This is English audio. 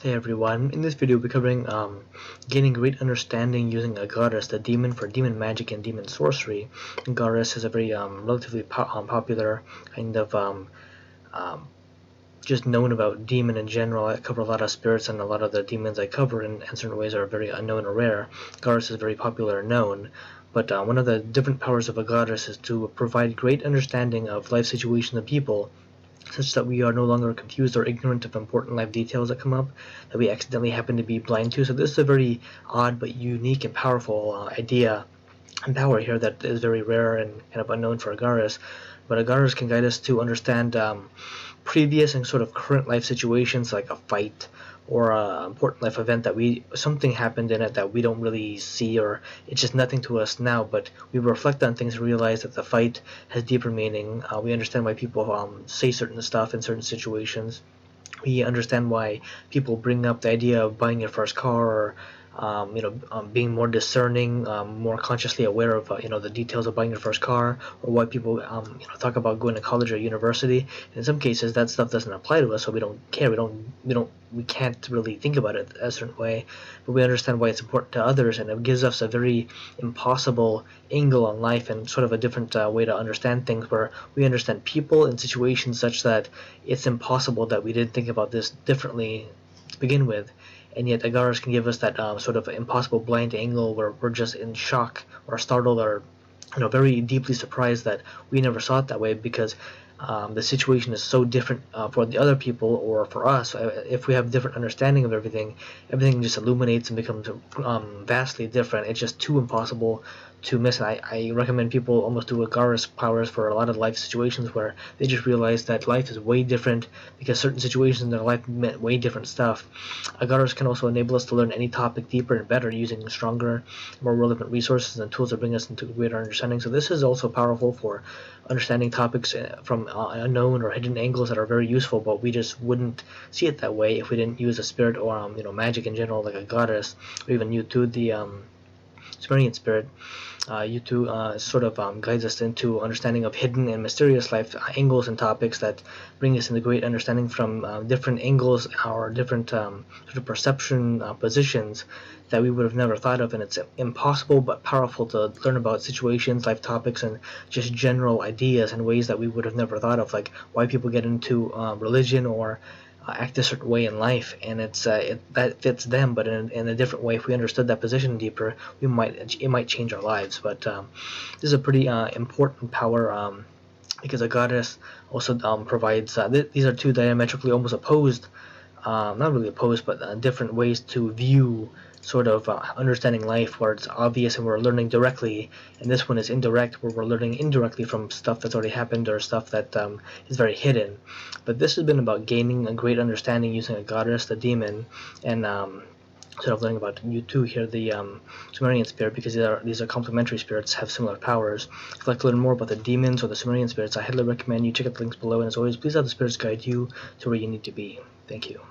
Hey everyone, in this video we'll be covering gaining great understanding using Agares, the demon for demon magic and demon sorcery. Agares is a very relatively popular kind of just known about demon in general. I cover a lot of spirits, and a lot of the demons I cover in certain ways are very unknown or rare. Agares is very popular and known, but one of the different powers of Agares is to provide great understanding of life situations of people, such that we are no longer confused or ignorant of important life details that come up that we accidentally happen to be blind to. So this is a very odd but unique and powerful idea and power here that is very rare and kind of unknown for Agares. But Agares can guide us to understand previous and sort of current life situations, like a fight or an important life event that something happened in it that we don't really see, or it's just nothing to us now, but we reflect on things and realize that the fight has deeper meaning. We understand why people say certain stuff in certain situations. We understand why people bring up the idea of buying your first car, or being more discerning, more consciously aware of the details of buying your first car, or why people talk about going to college or university. In some cases, that stuff doesn't apply to us, so we don't care. We can't really think about it a certain way, but we understand why it's important to others, and it gives us a very impossible angle on life and sort of a different way to understand things, where we understand people and situations such that it's impossible that we didn't think about this differently to begin with. And yet Agares can give us that sort of impossible blind angle where we're just in shock or startled, or very deeply surprised that we never saw it that way, because the situation is so different for the other people or for us. If we have different understanding of everything just illuminates and becomes vastly different. It's just too impossible to miss. And I recommend people almost do Agares powers for a lot of life situations where they just realize that life is way different because certain situations in their life meant way different stuff. Agares can also enable us to learn any topic deeper and better using stronger, more relevant resources and tools that bring us into greater understanding. So this is also powerful for understanding topics from unknown or hidden angles that are very useful, but we just wouldn't see it that way if we didn't use a spirit or magic in general, like Agares, or even U2, the Sumerian spirit. U2 sort of guides us into understanding of hidden and mysterious life angles and topics that bring us into great understanding from different angles or different sort of perception positions that we would have never thought of. And it's impossible but powerful to learn about situations, life topics, and just general ideas in ways that we would have never thought of, like why people get into religion or act a certain way in life, and that fits them, but in a different way. If we understood that position deeper, it might change our lives. But this is a pretty important power, because a goddess also provides. These are two diametrically almost opposed, not really opposed, but different ways to view sort of understanding life, where it's obvious and we're learning directly, and this one is indirect, where we're learning indirectly from stuff that's already happened or stuff that is very hidden. But this has been about gaining a great understanding using Agares, the demon, and sort of learning about U2 here, the Sumerian spirit, because these are complementary spirits, have similar powers. If you'd like to learn more about the demons or the Sumerian spirits, I highly recommend you check out the links below, and as always, please have the spirits guide you to where you need to be. Thank you.